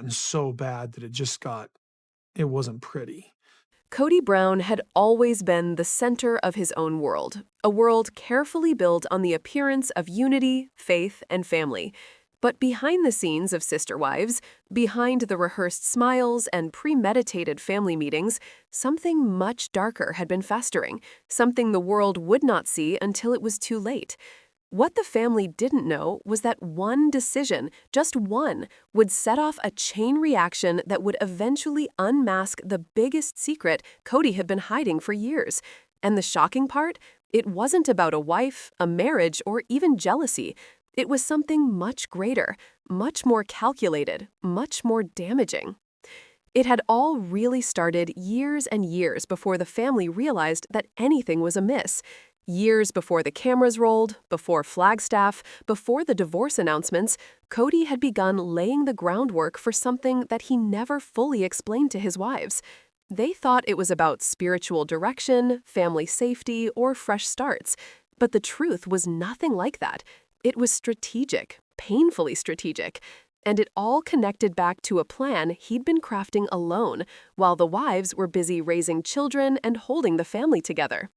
gotten so bad that it wasn't pretty. Kody Brown had always been the center of his own world, a world carefully built on the appearance of unity, faith, and family. But behind the scenes of Sister Wives, behind the rehearsed smiles and premeditated family meetings, something much darker had been festering, something the world would not see until it was too late. What the family didn't know was that one decision, just one, would set off a chain reaction that would eventually unmask the biggest secret Kody had been hiding for years. And the shocking part? It wasn't about a wife, a marriage, or even jealousy. It was something much greater, much more calculated, much more damaging. It had all really started years and years before the family realized that anything was amiss. Years before the cameras rolled, before Flagstaff, before the divorce announcements, Kody had begun laying the groundwork for something that he never fully explained to his wives. They thought it was about spiritual direction, family safety, or fresh starts. But the truth was nothing like that. It was strategic, painfully strategic. And it all connected back to a plan he'd been crafting alone, while the wives were busy raising children and holding the family together.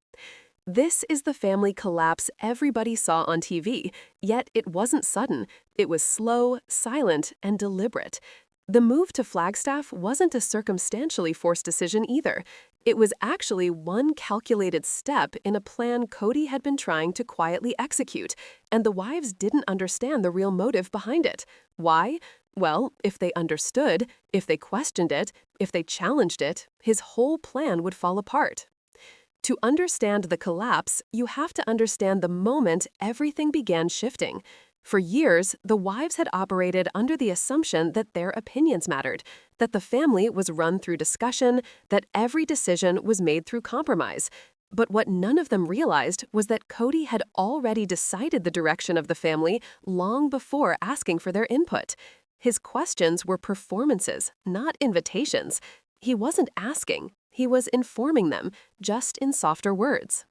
This is the family collapse everybody saw on TV, yet it wasn't sudden. It was slow, silent, and deliberate. The move to Flagstaff wasn't a circumstantially forced decision either. It was actually one calculated step in a plan Kody had been trying to quietly execute, and the wives didn't understand the real motive behind it. Why? Well, if they understood, if they questioned it, if they challenged it, his whole plan would fall apart. To understand the collapse, you have to understand the moment everything began shifting. For years, the wives had operated under the assumption that their opinions mattered, that the family was run through discussion, that every decision was made through compromise. But what none of them realized was that Kody had already decided the direction of the family long before asking for their input. His questions were performances, not invitations. He wasn't asking. He was informing them, just in softer words.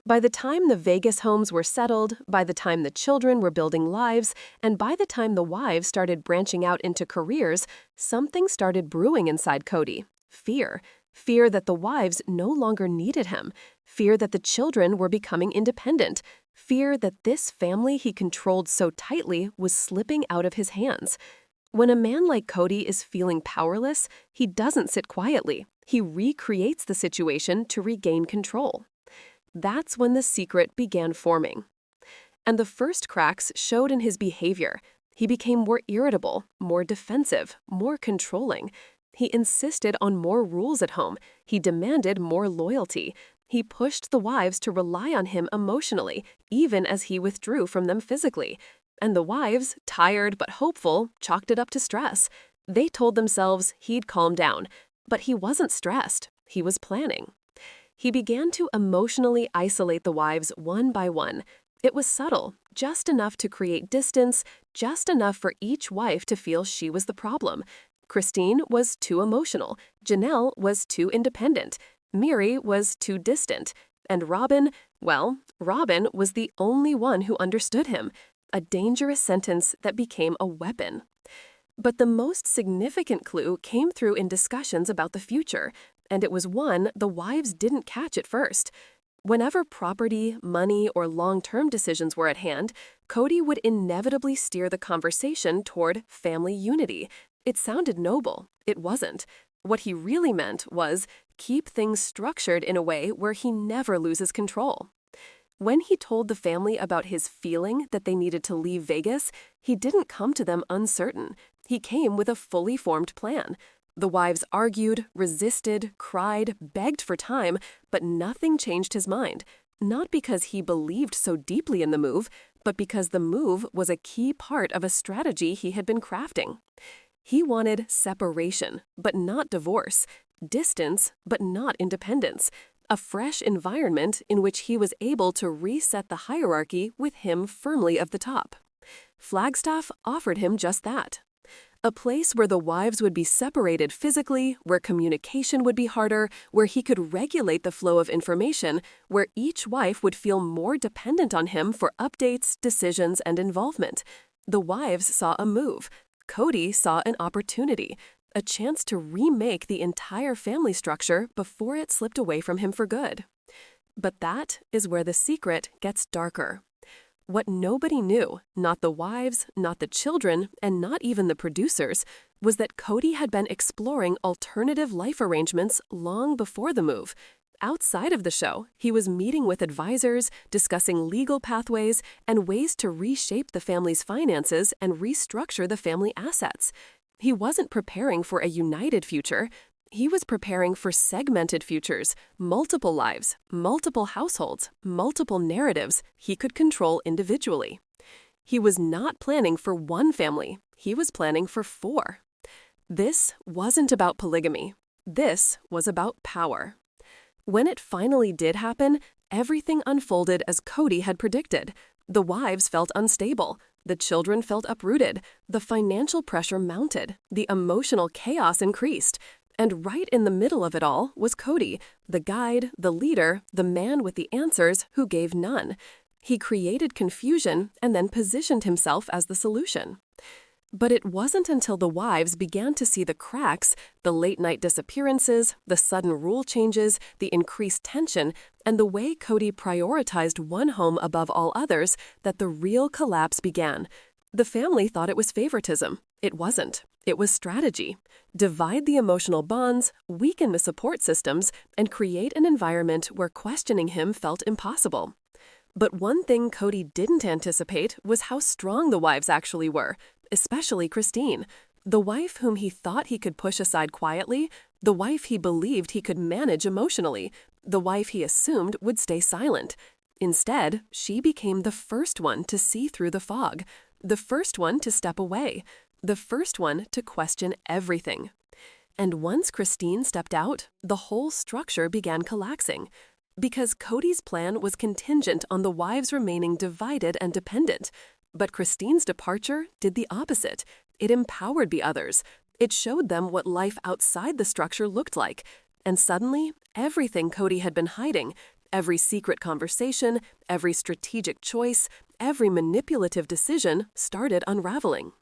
By the time the Vegas homes were settled, by the time the children were building lives, and by the time the wives started branching out into careers, something started brewing inside Kody. Fear. Fear that the wives no longer needed him. Fear that the children were becoming independent. Fear that this family he controlled so tightly was slipping out of his hands. When a man like Kody is feeling powerless, he doesn't sit quietly. He recreates the situation to regain control. That's when the secret began forming. And the first cracks showed in his behavior. He became more irritable, more defensive, more controlling. He insisted on more rules at home. He demanded more loyalty. He pushed the wives to rely on him emotionally, even as he withdrew from them physically. And the wives, tired but hopeful, chalked it up to stress. They told themselves he'd calm down. But he wasn't stressed. He was planning. He began to emotionally isolate the wives one by one. It was subtle, just enough to create distance, just enough for each wife to feel she was the problem. Christine was too emotional. Janelle was too independent. Miri was too distant. And Robin, well, Robin was the only one who understood him. A dangerous sentence that became a weapon. But the most significant clue came through in discussions about the future, and it was one the wives didn't catch at first. Whenever property, money, or long-term decisions were at hand, Kody would inevitably steer the conversation toward family unity. It sounded noble. It wasn't. What he really meant was keep things structured in a way where he never loses control. When he told the family about his feeling that they needed to leave Vegas, he didn't come to them uncertain. He came with a fully formed plan. The wives argued, resisted, cried, begged for time, but nothing changed his mind. Not because he believed so deeply in the move, but because the move was a key part of a strategy he had been crafting. He wanted separation, but not divorce. Distance, but not independence. A fresh environment in which he was able to reset the hierarchy with him firmly at the top. Flagstaff offered him just that. A place where the wives would be separated physically, where communication would be harder, where he could regulate the flow of information, where each wife would feel more dependent on him for updates, decisions, and involvement. The wives saw a move, Kody saw an opportunity, a chance to remake the entire family structure before it slipped away from him for good. But that is where the secret gets darker. What nobody knew, not the wives, not the children, and not even the producers, was that Kody had been exploring alternative life arrangements long before the move. Outside of the show, he was meeting with advisors, discussing legal pathways, and ways to reshape the family's finances and restructure the family assets. He wasn't preparing for a united future. He was preparing for segmented futures, multiple lives, multiple households, multiple narratives he could control individually. He was not planning for one family. He was planning for 4. This wasn't about polygamy. This was about power. When it finally did happen, everything unfolded as Kody had predicted. The wives felt unstable. The children felt uprooted. The financial pressure mounted. The emotional chaos increased. And right in the middle of it all was Kody, the guide, the leader, the man with the answers who gave none. He created confusion and then positioned himself as the solution. But it wasn't until the wives began to see the cracks, the late-night disappearances, the sudden rule changes, the increased tension, and the way Kody prioritized one home above all others, that the real collapse began. The family thought it was favoritism. It wasn't. It was strategy. Divide the emotional bonds, weaken the support systems, and create an environment where questioning him felt impossible. But one thing Kody didn't anticipate was how strong the wives actually were, especially Christine, the wife whom he thought he could push aside quietly, the wife he believed he could manage emotionally, the wife he assumed would stay silent. Instead, she became the first one to see through the fog, the first one to step away, the first one to question everything. And once Christine stepped out, the whole structure began collapsing. Because Kody's plan was contingent on the wives remaining divided and dependent. But Christine's departure did the opposite. It empowered the others. It showed them what life outside the structure looked like. And suddenly, everything Kody had been hiding, every secret conversation, every strategic choice, every manipulative decision started unraveling.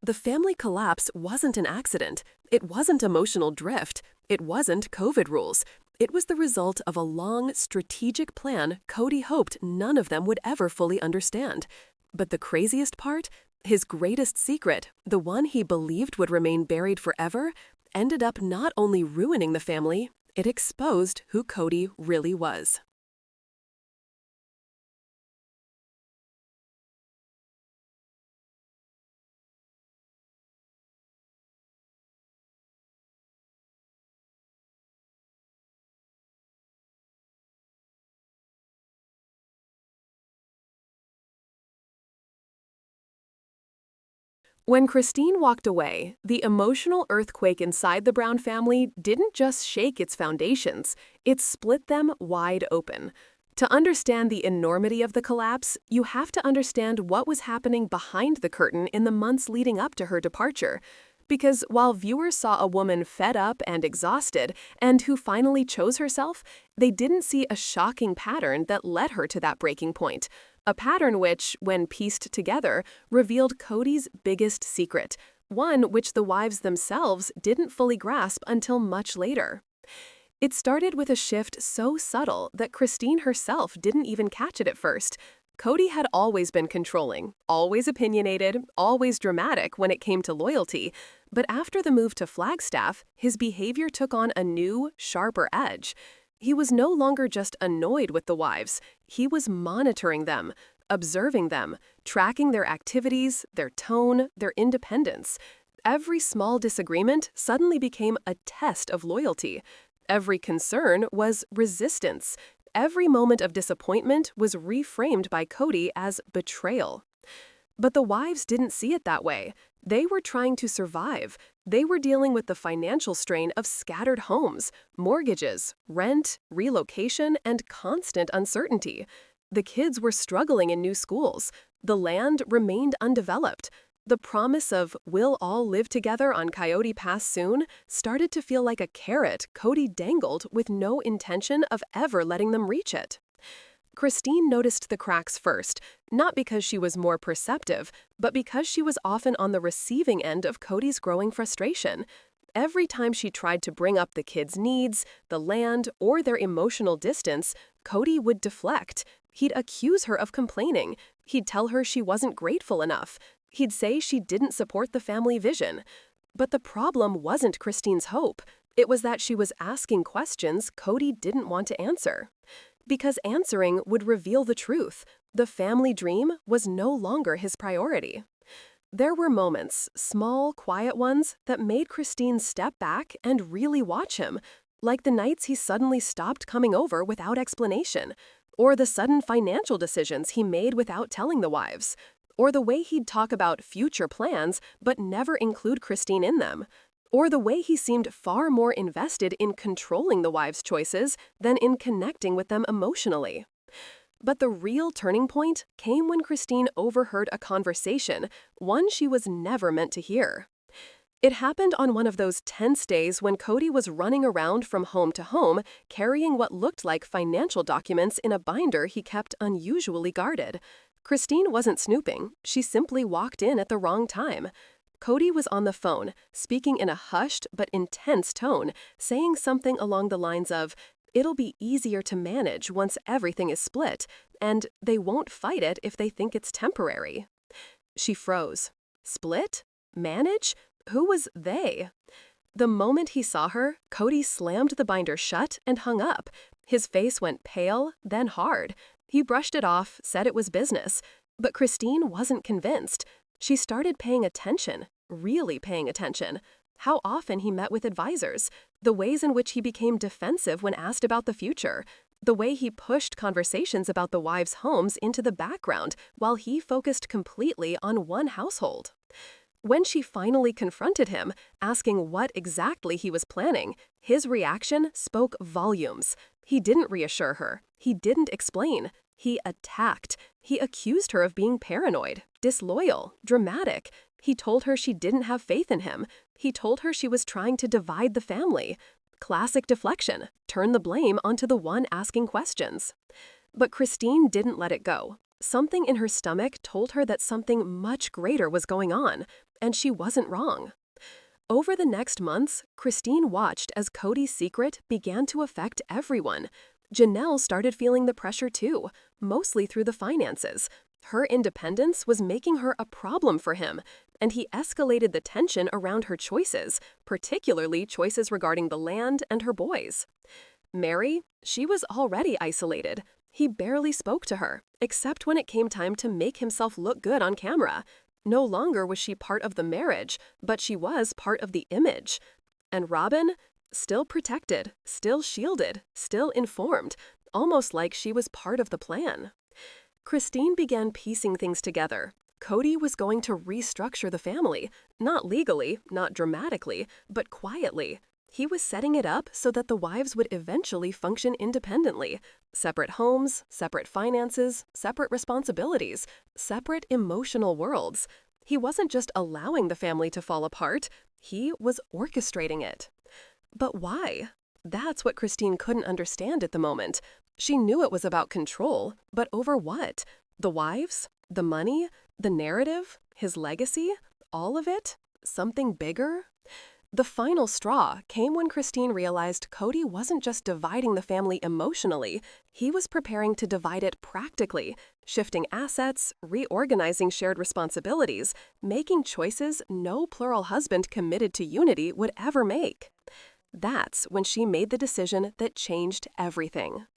The family collapse wasn't an accident. It wasn't emotional drift. It wasn't COVID rules. It was the result of a long, strategic plan Kody hoped none of them would ever fully understand. But the craziest part, his greatest secret, the one he believed would remain buried forever, ended up not only ruining the family, it exposed who Kody really was. When Christine walked away, the emotional earthquake inside the Brown family didn't just shake its foundations, it split them wide open. To understand the enormity of the collapse, you have to understand what was happening behind the curtain in the months leading up to her departure. Because while viewers saw a woman fed up and exhausted, and who finally chose herself, they didn't see a shocking pattern that led her to that breaking point. A pattern which, when pieced together, revealed Kody's biggest secret, one which the wives themselves didn't fully grasp until much later. It started with a shift so subtle that Christine herself didn't even catch it at first. Kody had always been controlling, always opinionated, always dramatic when it came to loyalty, but after the move to Flagstaff, his behavior took on a new, sharper edge. He was no longer just annoyed with the wives. He was monitoring them, observing them, tracking their activities, their tone, their independence. Every small disagreement suddenly became a test of loyalty. Every concern was resistance. Every moment of disappointment was reframed by Kody as betrayal. But the wives didn't see it that way. They were trying to survive. They were dealing with the financial strain of scattered homes, mortgages, rent, relocation, and constant uncertainty. The kids were struggling in new schools. The land remained undeveloped. The promise of "we'll all live together on Coyote Pass soon" started to feel like a carrot Kody dangled with no intention of ever letting them reach it. Christine noticed the cracks first, not because she was more perceptive, but because she was often on the receiving end of Kody's growing frustration. Every time she tried to bring up the kids' needs, the land, or their emotional distance, Kody would deflect. He'd accuse her of complaining. He'd tell her she wasn't grateful enough. He'd say she didn't support the family vision. But the problem wasn't Christine's hope. It was that she was asking questions Kody didn't want to answer. Because answering would reveal the truth. The family dream was no longer his priority. There were moments, small, quiet ones, that made Christine step back and really watch him, like the nights he suddenly stopped coming over without explanation, or the sudden financial decisions he made without telling the wives, or the way he'd talk about future plans but never include Christine in them, or the way he seemed far more invested in controlling the wives' choices than in connecting with them emotionally. But the real turning point came when Christine overheard a conversation, one she was never meant to hear. It happened on one of those tense days when Kody was running around from home to home, carrying what looked like financial documents in a binder he kept unusually guarded. Christine wasn't snooping, she simply walked in at the wrong time. Kody was on the phone, speaking in a hushed but intense tone, saying something along the lines of, "It'll be easier to manage once everything is split, and they won't fight it if they think it's temporary." She froze. Split? Manage? Who was they? The moment he saw her, Kody slammed the binder shut and hung up. His face went pale, then hard. He brushed it off, said it was business. But Christine wasn't convinced. She started paying attention, really paying attention. How often he met with advisors, the ways in which he became defensive when asked about the future, the way he pushed conversations about the wives' homes into the background while he focused completely on one household. When she finally confronted him, asking what exactly he was planning, his reaction spoke volumes. He didn't reassure her. He didn't explain. He attacked. He accused her of being paranoid, disloyal, dramatic. He told her she didn't have faith in him. He told her she was trying to divide the family. Classic deflection. Turn the blame onto the one asking questions. But Christine didn't let it go. Something in her stomach told her that something much greater was going on, and she wasn't wrong. Over the next months, Christine watched as Kody's secret began to affect everyone. Janelle started feeling the pressure too, mostly through the finances. Her independence was making her a problem for him, and he escalated the tension around her choices, particularly choices regarding the land and her boys. Mary, she was already isolated. He barely spoke to her, except when it came time to make himself look good on camera. No longer was she part of the marriage, but she was part of the image. And Robin? Still protected, still shielded, still informed, almost like she was part of the plan. Christine began piecing things together. Kody was going to restructure the family, not legally, not dramatically, but quietly. He was setting it up so that the wives would eventually function independently. Separate homes, separate finances, separate responsibilities, separate emotional worlds. He wasn't just allowing the family to fall apart, he was orchestrating it. But why? That's what Christine couldn't understand at the moment. She knew it was about control, but over what? The wives? The money? The narrative? His legacy? All of it? Something bigger? The final straw came when Christine realized Kody wasn't just dividing the family emotionally, he was preparing to divide it practically, shifting assets, reorganizing shared responsibilities, making choices no plural husband committed to unity would ever make. That's when she made the decision that changed everything.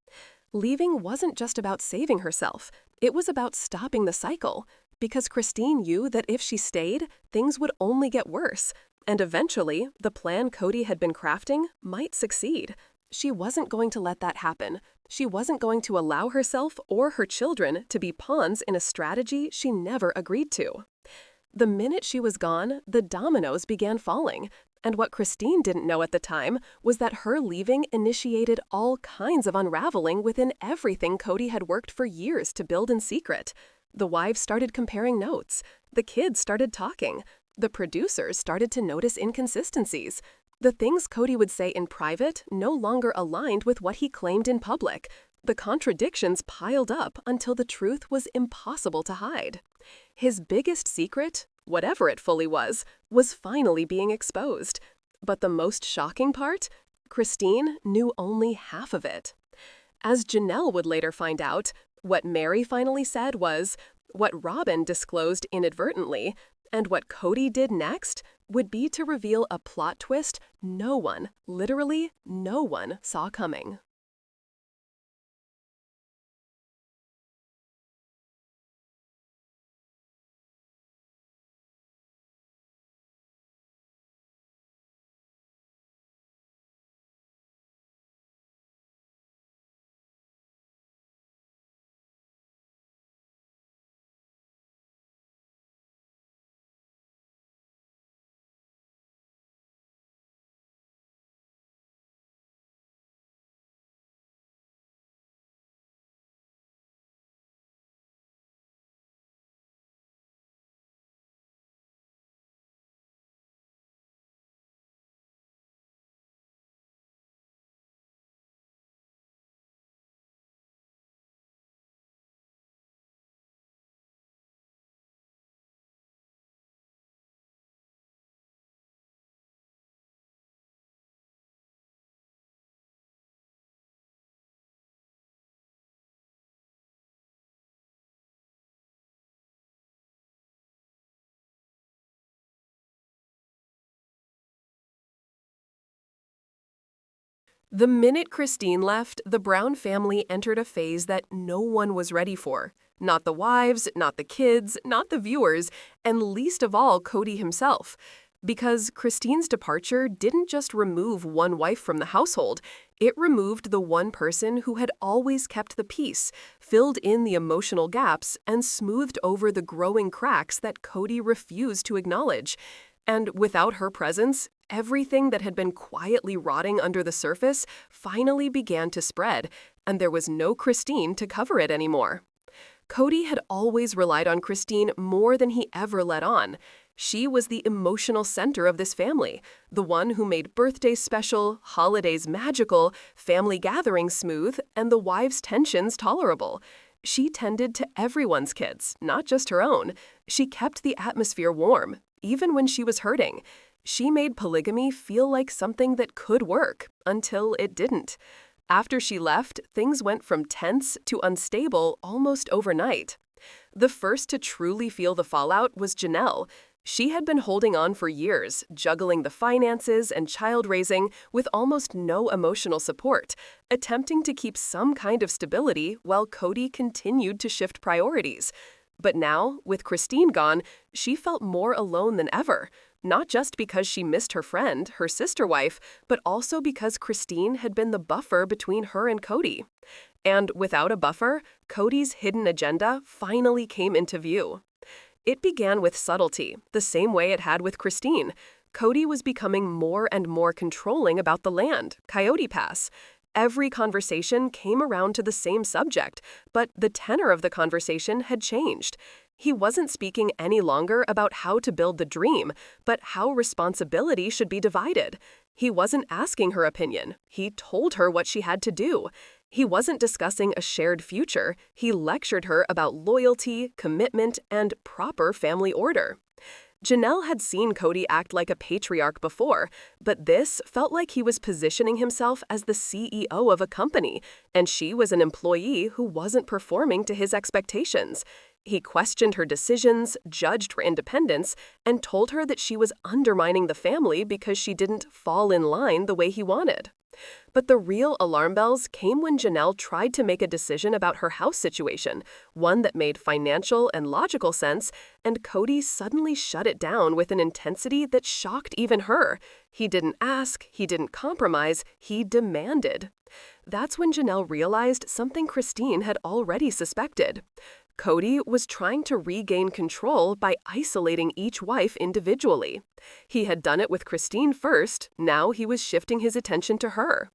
Leaving wasn't just about saving herself, it was about stopping the cycle, because Christine knew that if she stayed, things would only get worse. And eventually, the plan Kody had been crafting might succeed. She wasn't going to let that happen. She wasn't going to allow herself or her children to be pawns in a strategy she never agreed to. The minute she was gone, the dominoes began falling. And what Christine didn't know at the time was that her leaving initiated all kinds of unraveling within everything Kody had worked for years to build in secret. The wives started comparing notes. The kids started talking. The producers started to notice inconsistencies. The things Kody would say in private no longer aligned with what he claimed in public. The contradictions piled up until the truth was impossible to hide. His biggest secret, whatever it fully was finally being exposed. But the most shocking part? Christine knew only half of it. As Janelle would later find out, what Mary finally said was, what Robin disclosed inadvertently, and what Kody did next would be to reveal a plot twist no one, literally no one, saw coming. The minute Christine left, the Brown family entered a phase that no one was ready for. Not the wives, not the kids, not the viewers, and least of all, Kody himself. Because Christine's departure didn't just remove one wife from the household, it removed the one person who had always kept the peace, filled in the emotional gaps, and smoothed over the growing cracks that Kody refused to acknowledge. And without her presence, everything that had been quietly rotting under the surface finally began to spread, and there was no Christine to cover it anymore. Kody had always relied on Christine more than he ever let on. She was the emotional center of this family, the one who made birthdays special, holidays magical, family gatherings smooth, and the wives' tensions tolerable. She tended to everyone's kids, not just her own. She kept the atmosphere warm, even when she was hurting. She made polygamy feel like something that could work, until it didn't. After she left, things went from tense to unstable almost overnight. The first to truly feel the fallout was Janelle. She had been holding on for years, juggling the finances and child raising with almost no emotional support, attempting to keep some kind of stability while Kody continued to shift priorities. But now, with Christine gone, she felt more alone than ever. Not just because she missed her friend, her sister wife, but also because Christine had been the buffer between her and Kody. And without a buffer, Kody's hidden agenda finally came into view. It began with subtlety, the same way it had with Christine. Kody was becoming more and more controlling about the land, Coyote Pass. Every conversation came around to the same subject, but the tenor of the conversation had changed. He wasn't speaking any longer about how to build the dream, but how responsibility should be divided. He wasn't asking her opinion. He told her what she had to do. He wasn't discussing a shared future. He lectured her about loyalty, commitment, and proper family order. Janelle had seen Kody act like a patriarch before, but this felt like he was positioning himself as the CEO of a company, and she was an employee who wasn't performing to his expectations. He questioned her decisions, judged her independence, and told her that she was undermining the family because she didn't fall in line the way he wanted. But the real alarm bells came when Janelle tried to make a decision about her house situation, one that made financial and logical sense, and Kody suddenly shut it down with an intensity that shocked even her. He didn't ask, he didn't compromise, he demanded. That's when Janelle realized something Christine had already suspected. Kody was trying to regain control by isolating each wife individually. He had done it with Christine first, now he was shifting his attention to her.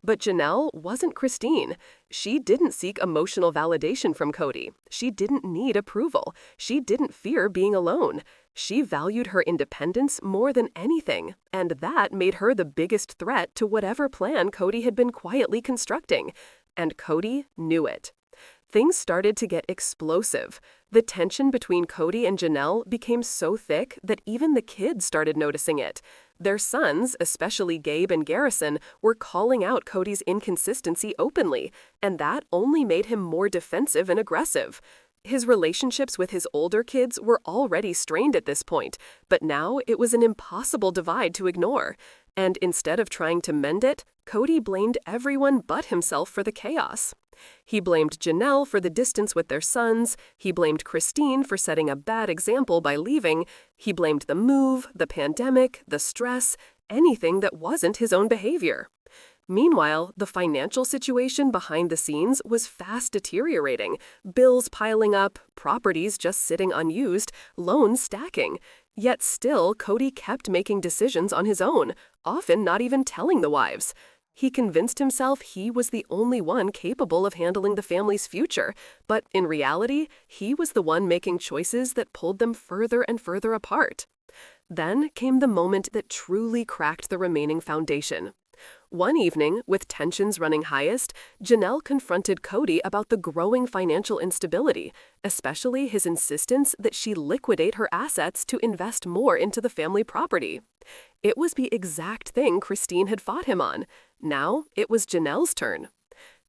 But Janelle wasn't Christine. She didn't seek emotional validation from Kody. She didn't need approval. She didn't fear being alone. She valued her independence more than anything, and that made her the biggest threat to whatever plan Kody had been quietly constructing. And Kody knew it. Things started to get explosive. The tension between Kody and Janelle became so thick that even the kids started noticing it. Their sons, especially Gabe and Garrison, were calling out Kody's inconsistency openly, and that only made him more defensive and aggressive. His relationships with his older kids were already strained at this point, but now it was an impossible divide to ignore. And instead of trying to mend it, Kody blamed everyone but himself for the chaos. He blamed Janelle for the distance with their sons, he blamed Christine for setting a bad example by leaving, he blamed the move, the pandemic, the stress, anything that wasn't his own behavior. Meanwhile, the financial situation behind the scenes was fast deteriorating, bills piling up, properties just sitting unused, loans stacking. Yet still, Kody kept making decisions on his own, often not even telling the wives. He convinced himself he was the only one capable of handling the family's future, but in reality, he was the one making choices that pulled them further and further apart. Then came the moment that truly cracked the remaining foundation. One evening, with tensions running highest, Janelle confronted Kody about the growing financial instability, especially his insistence that she liquidate her assets to invest more into the family property. It was the exact thing Christine had fought him on. Now it was Janelle's turn.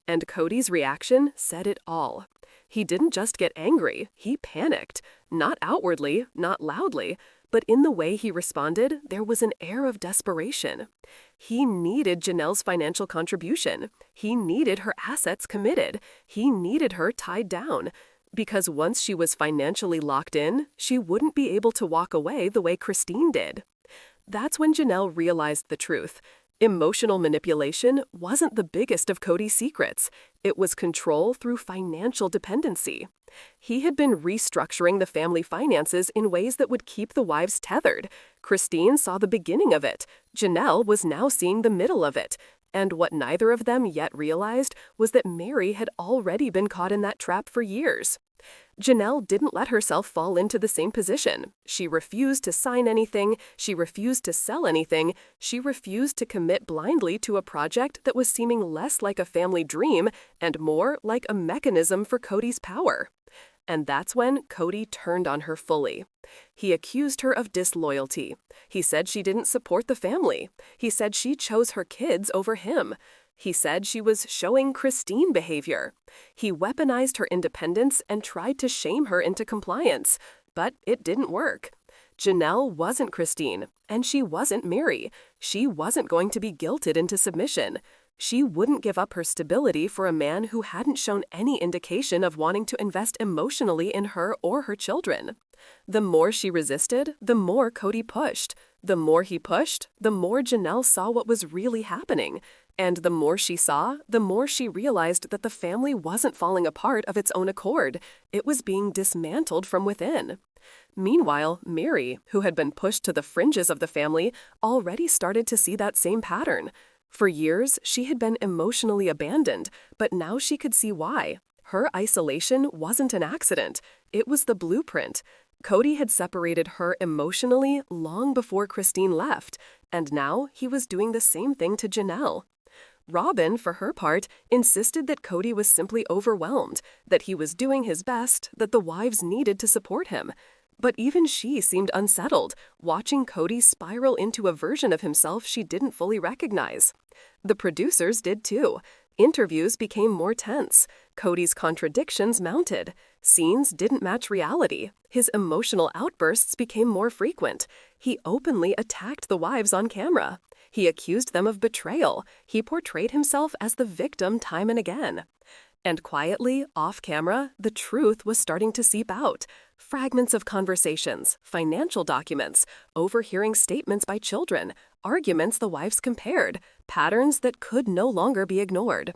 And Kody's reaction said it all. He didn't just get angry, he panicked. Not outwardly, not loudly, but in the way he responded, there was an air of desperation. He needed Janelle's financial contribution. He needed her assets committed. He needed her tied down. Because once she was financially locked in, she wouldn't be able to walk away the way Christine did. That's when Janelle realized the truth. Emotional manipulation wasn't the biggest of Kody's secrets. It was control through financial dependency. He had been restructuring the family finances in ways that would keep the wives tethered. Christine saw the beginning of it. Janelle was now seeing the middle of it. And what neither of them yet realized was that Mary had already been caught in that trap for years. Janelle didn't let herself fall into the same position. She refused to sign anything, she refused to sell anything, she refused to commit blindly to a project that was seeming less like a family dream and more like a mechanism for Kody's power. And that's when Kody turned on her fully. He accused her of disloyalty. He said she didn't support the family. He said she chose her kids over him. He said she was showing Christine behavior. He weaponized her independence and tried to shame her into compliance. But it didn't work. Janelle wasn't Christine, and she wasn't Mary. She wasn't going to be guilted into submission. She wouldn't give up her stability for a man who hadn't shown any indication of wanting to invest emotionally in her or her children. The more she resisted, the more Kody pushed. The more he pushed, the more Janelle saw what was really happening. And the more she saw, the more she realized that the family wasn't falling apart of its own accord. It was being dismantled from within. Meanwhile, Mary, who had been pushed to the fringes of the family, already started to see that same pattern. For years, she had been emotionally abandoned, but now she could see why. Her isolation wasn't an accident. It was the blueprint. Kody had separated her emotionally long before Christine left, and now he was doing the same thing to Janelle. Robin, for her part, insisted that Kody was simply overwhelmed, that he was doing his best, that the wives needed to support him. But even she seemed unsettled, watching Kody spiral into a version of himself she didn't fully recognize. The producers did too. Interviews became more tense. Kody's contradictions mounted. Scenes didn't match reality. His emotional outbursts became more frequent. He openly attacked the wives on camera. He accused them of betrayal. He portrayed himself as the victim time and again. And quietly, off camera, the truth was starting to seep out. Fragments of conversations, financial documents, overhearing statements by children, arguments the wives compared, patterns that could no longer be ignored.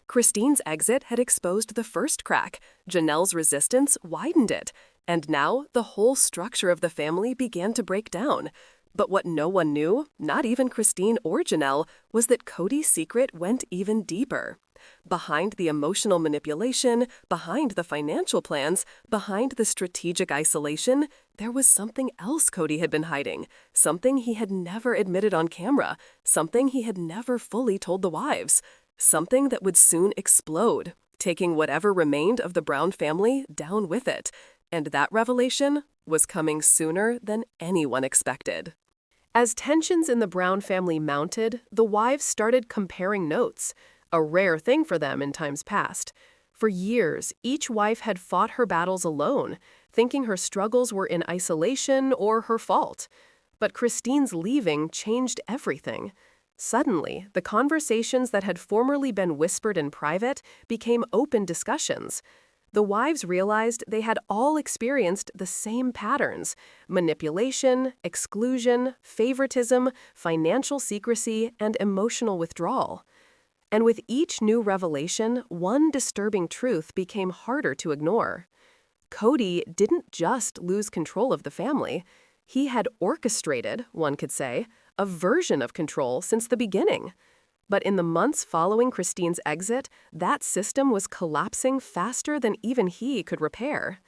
Christine's exit had exposed the first crack. Janelle's resistance widened it. And now, the whole structure of the family began to break down. But what no one knew, not even Christine or Janelle, was that Kody's secret went even deeper. Behind the emotional manipulation, behind the financial plans, behind the strategic isolation, there was something else Kody had been hiding, something he had never admitted on camera, something he had never fully told the wives. something that would soon explode, taking whatever remained of the Brown family down with it. And that revelation was coming sooner than anyone expected. As tensions in the Brown family mounted, the wives started comparing notes, a rare thing for them in times past. For years, each wife had fought her battles alone, thinking her struggles were in isolation or her fault. But Christine's leaving changed everything. Suddenly, the conversations that had formerly been whispered in private became open discussions. The wives realized they had all experienced the same patterns: manipulation, exclusion, favoritism, financial secrecy, and emotional withdrawal. And with each new revelation, one disturbing truth became harder to ignore. Kody didn't just lose control of the family. He had orchestrated, one could say, a version of control since the beginning. But in the months following Christine's exit, that system was collapsing faster than even he could repair.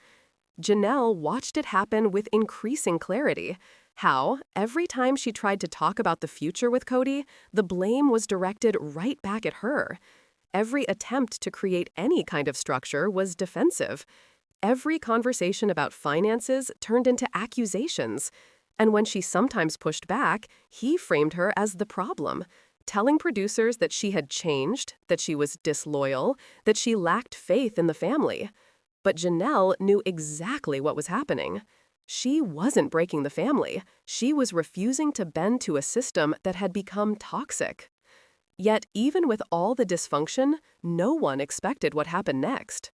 Janelle watched it happen with increasing clarity. How, every time she tried to talk about the future with Kody, the blame was directed right back at her. Every attempt to create any kind of structure was defensive. Every conversation about finances turned into accusations. And when she sometimes pushed back, he framed her as the problem, telling producers that she had changed, that she was disloyal, that she lacked faith in the family. But Janelle knew exactly what was happening. She wasn't breaking the family. She was refusing to bend to a system that had become toxic. Yet, even with all the dysfunction, no one expected what happened next.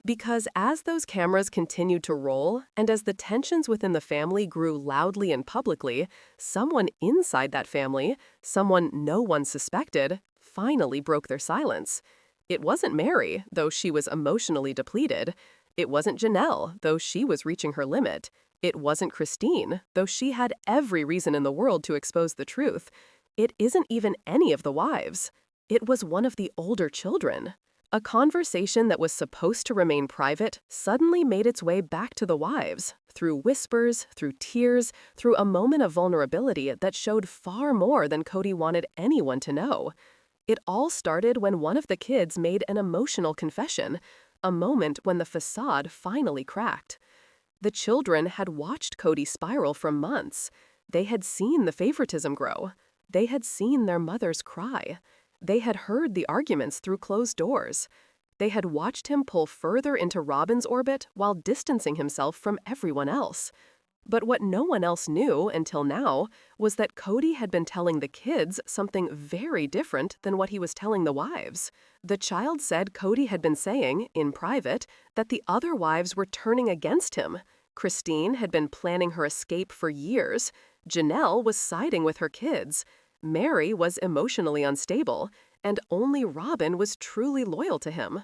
Because as those cameras continued to roll, and as the tensions within the family grew loudly and publicly, someone inside that family, someone no one suspected, finally broke their silence. It wasn't Mary, though she was emotionally depleted. It wasn't Janelle, though she was reaching her limit. It wasn't Christine, though she had every reason in the world to expose the truth. It isn't even any of the wives. It was one of the older children. A conversation that was supposed to remain private suddenly made its way back to the wives, through whispers, through tears, through a moment of vulnerability that showed far more than Kody wanted anyone to know. It all started when one of the kids made an emotional confession, a moment when the facade finally cracked. The children had watched Kody spiral for months. They had seen the favoritism grow. They had seen their mothers cry. They had heard the arguments through closed doors. They had watched him pull further into Robin's orbit while distancing himself from everyone else. But what no one else knew until now was that Kody had been telling the kids something very different than what he was telling the wives. The child said Kody had been saying, in private, that the other wives were turning against him. Christine had been planning her escape for years. Janelle was siding with her kids. Mary was emotionally unstable, and only Robin was truly loyal to him.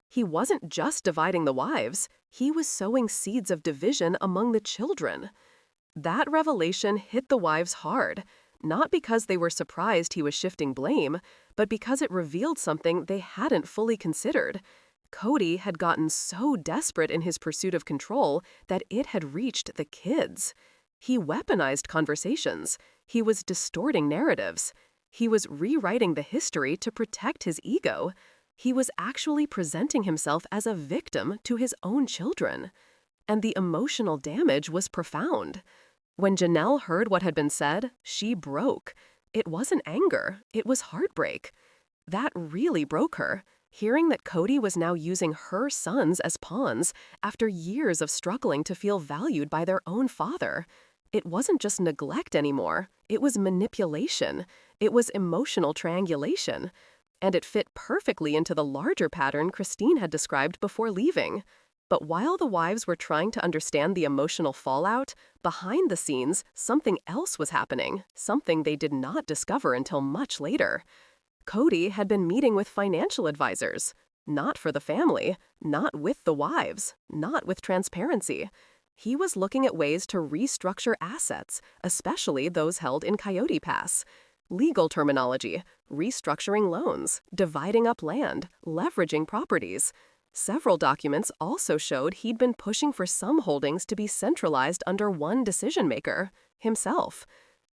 He wasn't just dividing the wives, he was sowing seeds of division among the children. That revelation hit the wives hard, not because they were surprised he was shifting blame, but because it revealed something they hadn't fully considered. Kody had gotten so desperate in his pursuit of control that it had reached the kids. He weaponized conversations. He was distorting narratives. He was rewriting the history to protect his ego. He was actually presenting himself as a victim to his own children. And the emotional damage was profound. When Janelle heard what had been said, she broke. It wasn't anger, it was heartbreak. That really broke her, hearing that Kody was now using her sons as pawns after years of struggling to feel valued by their own father. It wasn't just neglect anymore, it was manipulation. It was emotional triangulation. And it fit perfectly into the larger pattern Christine had described before leaving. But while the wives were trying to understand the emotional fallout, behind the scenes, something else was happening, something they did not discover until much later. Kody had been meeting with financial advisors, not for the family, not with the wives, not with transparency. He was looking at ways to restructure assets, especially those held in Coyote Pass. Legal terminology, restructuring loans, dividing up land, leveraging properties. Several documents also showed he'd been pushing for some holdings to be centralized under one decision-maker, himself.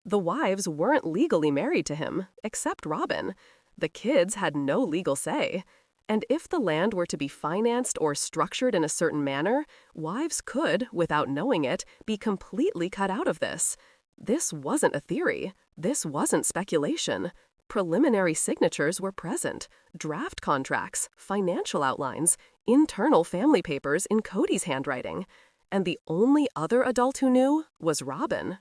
The wives weren't legally married to him, except Robin. The kids had no legal say. And if the land were to be financed or structured in a certain manner, wives could, without knowing it, be completely cut out of this. This wasn't a theory. This wasn't speculation. Preliminary signatures were present, draft contracts, financial outlines, internal family papers in Kody's handwriting. And the only other adult who knew was Robin.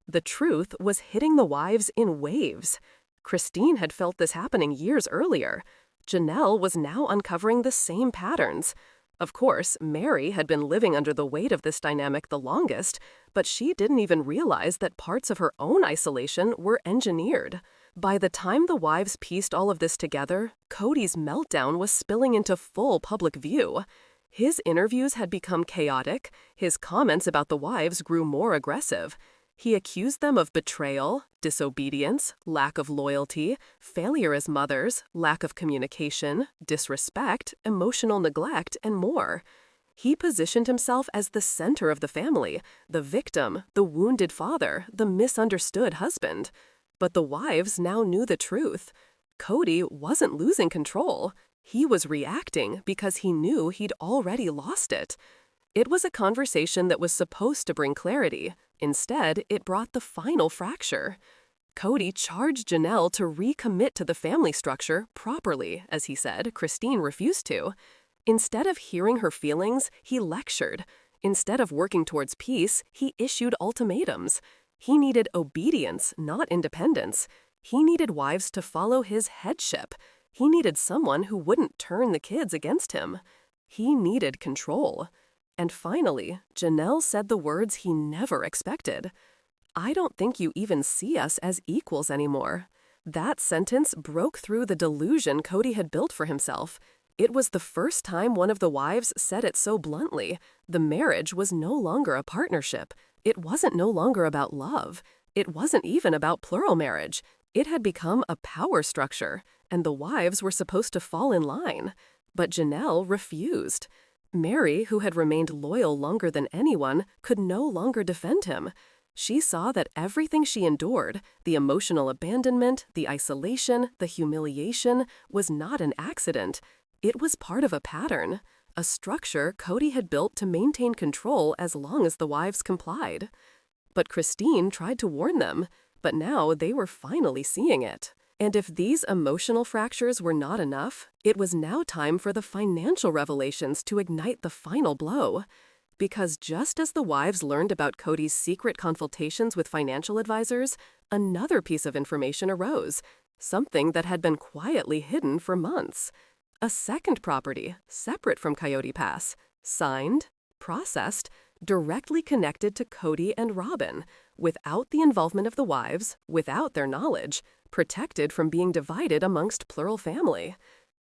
The truth was hitting the wives in waves. Christine had felt this happening years earlier. Janelle was now uncovering the same patterns. Of course, Mary had been living under the weight of this dynamic the longest, but she didn't even realize that parts of her own isolation were engineered. By the time the wives pieced all of this together, Kody's meltdown was spilling into full public view. His interviews had become chaotic. His comments about the wives grew more aggressive. He accused them of betrayal, disobedience, lack of loyalty, failure as mothers, lack of communication, disrespect, emotional neglect, and more. He positioned himself as the center of the family, the victim, the wounded father, the misunderstood husband. But the wives now knew the truth. Kody wasn't losing control. He was reacting because he knew he'd already lost it. It was a conversation that was supposed to bring clarity. Instead, it brought the final fracture. Kody charged Janelle to recommit to the family structure properly, as he said. Christine refused to. Instead of hearing her feelings, he lectured. Instead of working towards peace, he issued ultimatums. He needed obedience, not independence. He needed wives to follow his headship. He needed someone who wouldn't turn the kids against him. He needed control. And finally, Janelle said the words he never expected. "I don't think you even see us as equals anymore." That sentence broke through the delusion Kody had built for himself. It was the first time one of the wives said it so bluntly. The marriage was no longer a partnership. It wasn't no longer about love. It wasn't even about plural marriage. It had become a power structure, and the wives were supposed to fall in line. But Janelle refused. Mary, who had remained loyal longer than anyone, could no longer defend him. She saw that everything she endured, the emotional abandonment, the isolation, the humiliation, was not an accident. It was part of a pattern, a structure Kody had built to maintain control as long as the wives complied. But Christine tried to warn them, but now they were finally seeing it. And if these emotional fractures were not enough, it was now time for the financial revelations to ignite the final blow. Because just as the wives learned about Kody's secret consultations with financial advisors, another piece of information arose, something that had been quietly hidden for months. A second property, separate from Coyote Pass, signed, processed, directly connected to Kody and Robin, without the involvement of the wives, without their knowledge, protected from being divided amongst plural family.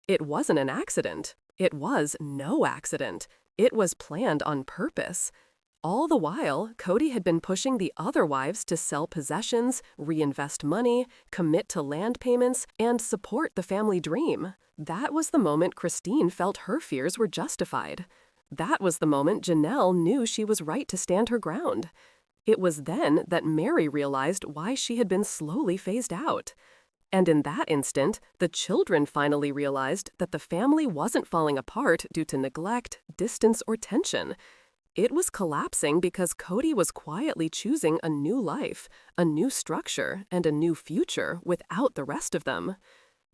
It wasn't an accident. It was no accident. It was planned on purpose. All the while, Kody had been pushing the other wives to sell possessions, reinvest money, commit to land payments, and support the family dream. That was the moment Christine felt her fears were justified. That was the moment Janelle knew she was right to stand her ground. It was then that Mary realized why she had been slowly phased out. And in that instant, the children finally realized that the family wasn't falling apart due to neglect, distance, or tension. It was collapsing because Kody was quietly choosing a new life, a new structure, and a new future without the rest of them.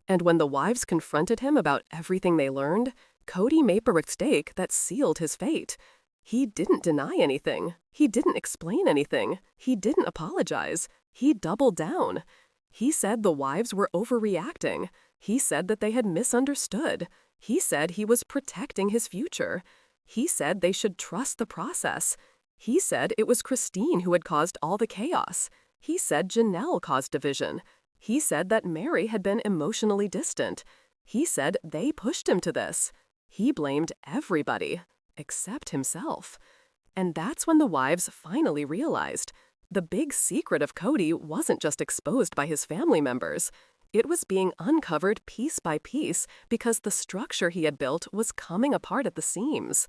And when the wives confronted him about everything they learned, Kody made a mistake that sealed his fate. He didn't deny anything. He didn't explain anything. He didn't apologize. He doubled down. He said the wives were overreacting. He said that they had misunderstood. He said he was protecting his future. He said they should trust the process. He said it was Christine who had caused all the chaos. He said Janelle caused division. He said that Mary had been emotionally distant. He said they pushed him to this. He blamed everybody, except himself. And that's when the wives finally realized the big secret of Kody wasn't just exposed by his family members. It was being uncovered piece by piece because the structure he had built was coming apart at the seams.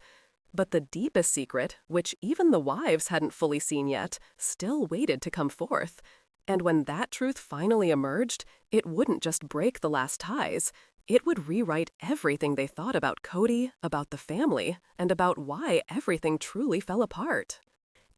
But the deepest secret, which even the wives hadn't fully seen yet, still waited to come forth. And when that truth finally emerged, it wouldn't just break the last ties. It would rewrite everything they thought about Kody, about the family, and about why everything truly fell apart.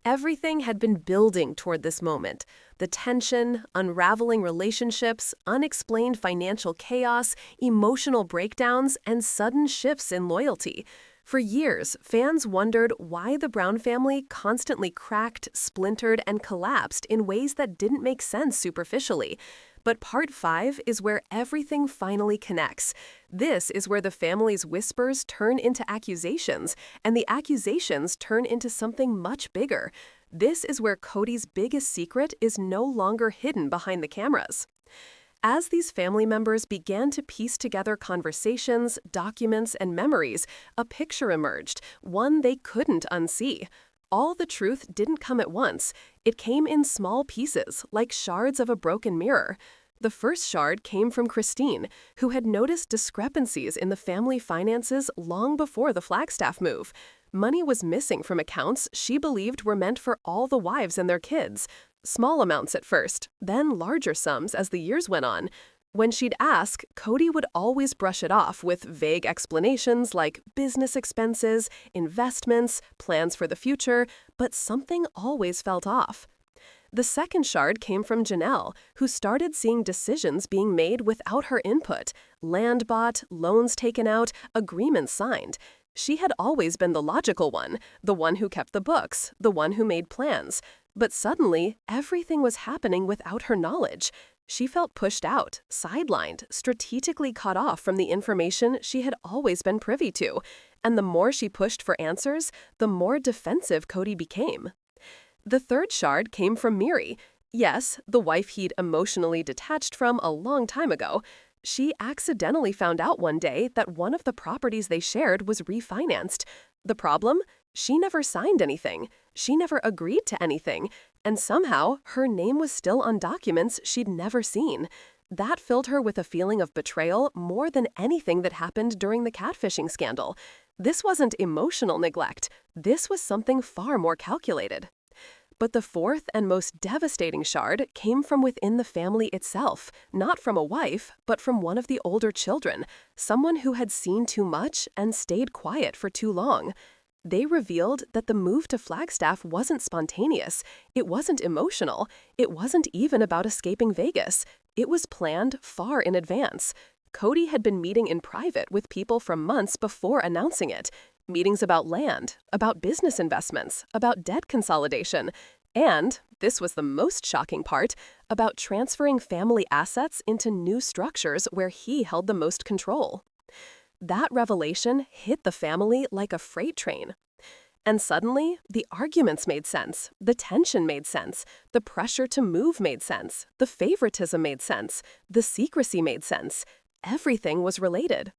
Everything had been building toward this moment. The tension, unraveling relationships, unexplained financial chaos, emotional breakdowns, and sudden shifts in loyalty. For years, fans wondered why the Brown family constantly cracked, splintered, and collapsed in ways that didn't make sense superficially. But Part 5 is where everything finally connects. This is where the family's whispers turn into accusations, and the accusations turn into something much bigger. This is where Kody's biggest secret is no longer hidden behind the cameras. As these family members began to piece together conversations, documents, and memories, a picture emerged, one they couldn't unsee. All the truth didn't come at once. It came in small pieces, like shards of a broken mirror. The first shard came from Christine, who had noticed discrepancies in the family finances long before the Flagstaff move. Money was missing from accounts she believed were meant for all the wives and their kids. Small amounts at first, then larger sums as the years went on. When she'd ask, Kody would always brush it off with vague explanations like business expenses, investments, plans for the future, but something always felt off. The second shard came from Janelle, who started seeing decisions being made without her input. Land bought, loans taken out, agreements signed. She had always been the logical one, the one who kept the books, the one who made plans. But suddenly, everything was happening without her knowledge. She felt pushed out, sidelined, strategically cut off from the information she had always been privy to. And the more she pushed for answers, the more defensive Kody became. The third shard came from Miri. Yes, the wife he'd emotionally detached from a long time ago. She accidentally found out one day that one of the properties they shared was refinanced. The problem? She never signed anything. She never agreed to anything. And somehow, her name was still on documents she'd never seen. That filled her with a feeling of betrayal more than anything that happened during the catfishing scandal. This wasn't emotional neglect. This was something far more calculated. But the fourth and most devastating shard came from within the family itself, not from a wife, but from one of the older children, someone who had seen too much and stayed quiet for too long. They revealed that the move to Flagstaff wasn't spontaneous, it wasn't emotional, it wasn't even about escaping Vegas. It was planned far in advance. Kody had been meeting in private with people for months before announcing it. Meetings about land, about business investments, about debt consolidation, and, this was the most shocking part, about transferring family assets into new structures where he held the most control. That revelation hit the family like a freight train. And suddenly, the arguments made sense, the tension made sense, the pressure to move made sense, the favoritism made sense, the secrecy made sense. Everything was related.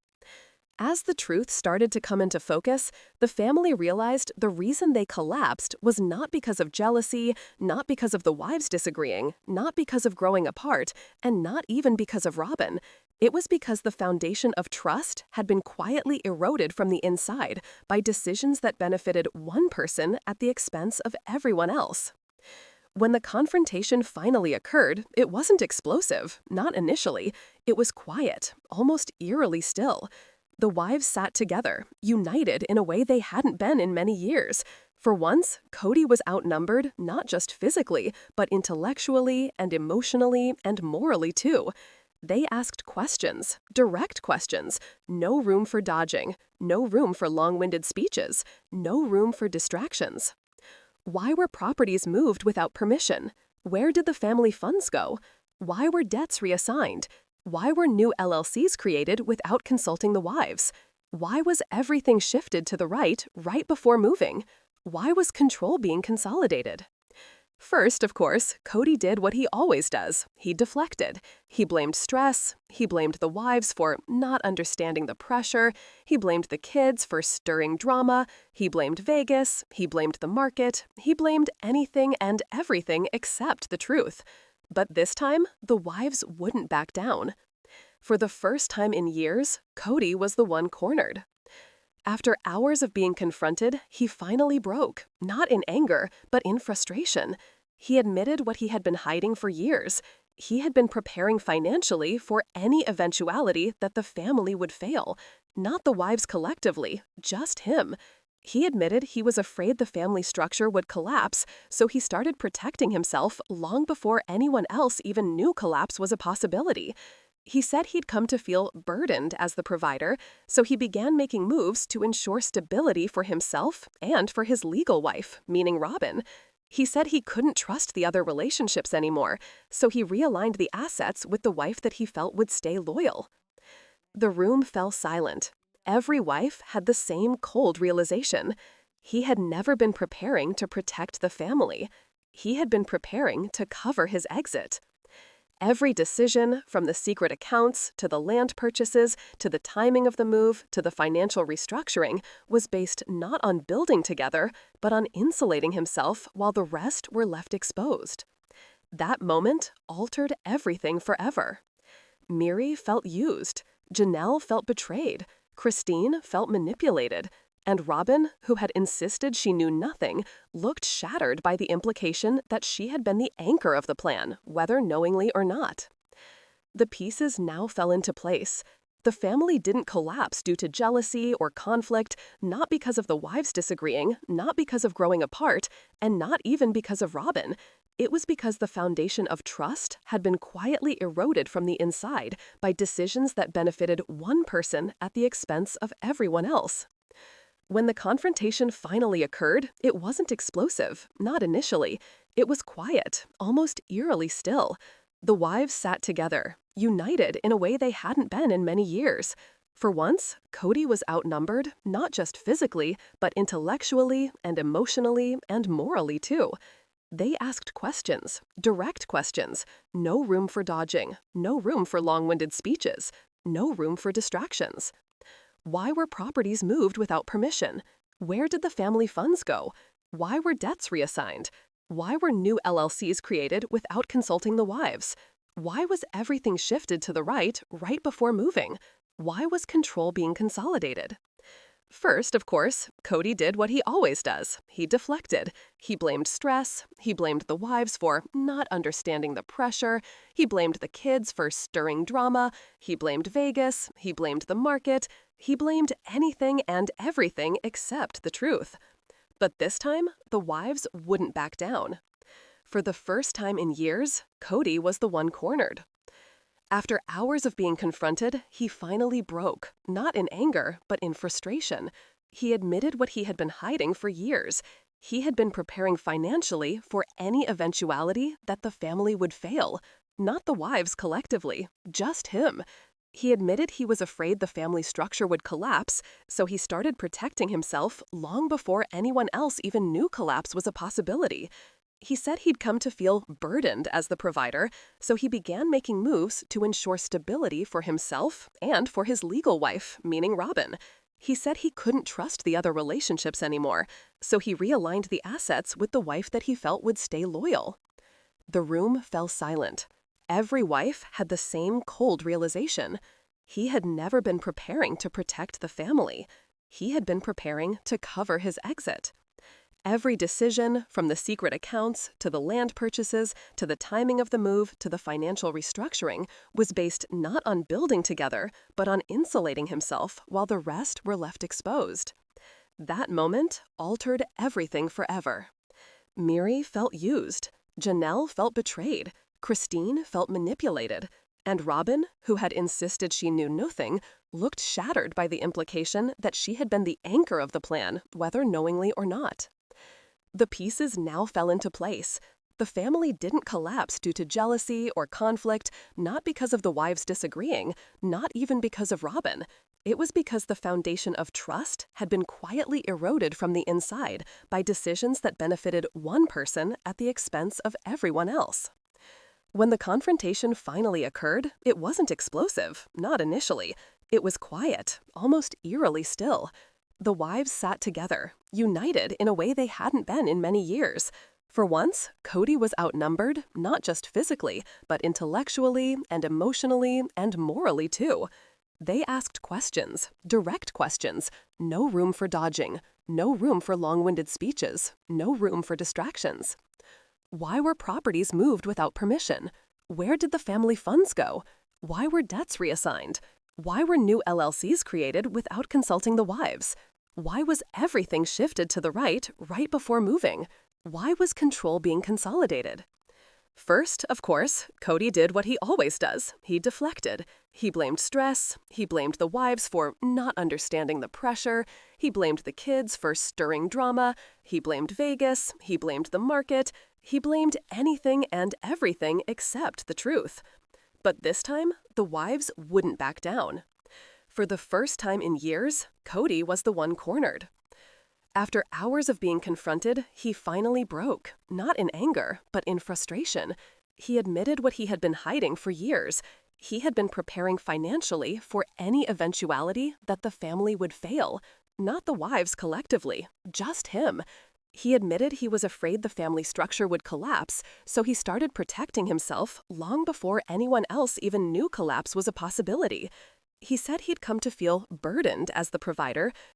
As the truth started to come into focus, the family realized the reason they collapsed was not because of jealousy, not because of the wives disagreeing, not because of growing apart, and not even because of Robin. It was because the foundation of trust had been quietly eroded from the inside by decisions that benefited one person at the expense of everyone else. When the confrontation finally occurred, it wasn't explosive, not initially. It was quiet, almost eerily still. The wives sat together, united in a way they hadn't been in many years. For once, Kody was outnumbered not just physically, but intellectually and emotionally and morally too. They asked questions, direct questions, no room for dodging, no room for long-winded speeches, no room for distractions. Why were properties moved without permission? Where did the family funds go? Why were debts reassigned? Why were new LLCs created without consulting the wives? Why was everything shifted to the right before moving? Why was control being consolidated? First, of course, Kody did what he always does. He deflected. He blamed stress. He blamed the wives for not understanding the pressure. He blamed the kids for stirring drama. He blamed Vegas. He blamed the market. He blamed anything and everything except the truth. But this time, the wives wouldn't back down. For the first time in years, Kody was the one cornered. After hours of being confronted, he finally broke, not in anger, but in frustration. He admitted what he had been hiding for years. He had been preparing financially for any eventuality that the family would fail. Not the wives collectively, just him. He admitted he was afraid the family structure would collapse, so he started protecting himself long before anyone else even knew collapse was a possibility. He said he'd come to feel burdened as the provider, so he began making moves to ensure stability for himself and for his legal wife, meaning Robin. He said he couldn't trust the other relationships anymore, so he realigned the assets with the wife that he felt would stay loyal. The room fell silent. Every wife had the same cold realization. He had never been preparing to protect the family. He had been preparing to cover his exit. Every decision, from the secret accounts to the land purchases to the timing of the move to the financial restructuring, was based not on building together, but on insulating himself while the rest were left exposed. That moment altered everything forever. Miri felt used. Janelle felt betrayed. Christine felt manipulated. And Robin, who had insisted she knew nothing, looked shattered by the implication that she had been the anchor of the plan, whether knowingly or not. The pieces now fell into place. The family didn't collapse due to jealousy or conflict, not because of the wives disagreeing, not because of growing apart, and not even because of Robin. It was because the foundation of trust had been quietly eroded from the inside by decisions that benefited one person at the expense of everyone else. When the confrontation finally occurred, it wasn't explosive, not initially. It was quiet, almost eerily still. The wives sat together, united in a way they hadn't been in many years. For once, Kody was outnumbered, not just physically, but intellectually and emotionally and morally too. They asked questions, direct questions, no room for dodging, no room for long-winded speeches, no room for distractions. Why were properties moved without permission? Where did the family funds go? Why were debts reassigned? Why were new LLCs created without consulting the wives? Why was everything shifted to the right before moving? Why was control being consolidated? First, of course, Kody did what he always does. He deflected. He blamed stress. He blamed the wives for not understanding the pressure. He blamed the kids for stirring drama. He blamed Vegas. He blamed the market. He blamed anything and everything except the truth. But this time, the wives wouldn't back down. For the first time in years, Kody was the one cornered. After hours of being confronted, he finally broke, not in anger, but in frustration. He admitted what he had been hiding for years. He had been preparing financially for any eventuality that the family would fail. Not the wives collectively, just him. He admitted he was afraid the family structure would collapse, so he started protecting himself long before anyone else even knew collapse was a possibility. He said he'd come to feel burdened as the provider, so he began making moves to ensure stability for himself and for his legal wife, meaning Robin. He said he couldn't trust the other relationships anymore, so he realigned the assets with the wife that he felt would stay loyal. The room fell silent. Every wife had the same cold realization. He had never been preparing to protect the family. He had been preparing to cover his exit. Every decision, from the secret accounts to the land purchases to the timing of the move to the financial restructuring, was based not on building together, but on insulating himself while the rest were left exposed. That moment altered everything forever. Miri felt used. Janelle felt betrayed. Christine felt manipulated. And Robin, who had insisted she knew nothing, looked shattered by the implication that she had been the anchor of the plan, whether knowingly or not. The pieces now fell into place. The family didn't collapse due to jealousy or conflict, not because of the wives disagreeing, not even because of Robin. It was because the foundation of trust had been quietly eroded from the inside by decisions that benefited one person at the expense of everyone else. When the confrontation finally occurred, it wasn't explosive, not initially. It was quiet, almost eerily still. The wives sat together, united in a way they hadn't been in many years. For once, Kody was outnumbered, not just physically, but intellectually and emotionally and morally too. They asked questions, direct questions, no room for dodging, no room for long-winded speeches, no room for distractions. Why were properties moved without permission? Where did the family funds go? Why were debts reassigned? Why were new LLCs created without consulting the wives? Why was everything shifted to the right before moving? Why was control being consolidated? First, of course, Kody did what he always does. He deflected. He blamed stress. He blamed the wives for not understanding the pressure. He blamed the kids for stirring drama. He blamed Vegas. He blamed the market. He blamed anything and everything except the truth. But this time, the wives wouldn't back down. For the first time in years, Kody was the one cornered. After hours of being confronted, he finally broke, not in anger, but in frustration. He admitted what he had been hiding for years. He had been preparing financially for any eventuality that the family would fail. Not the wives collectively, just him. He admitted he was afraid the family structure would collapse, so he started protecting himself long before anyone else even knew collapse was a possibility. He said he'd come to feel burdened as the provider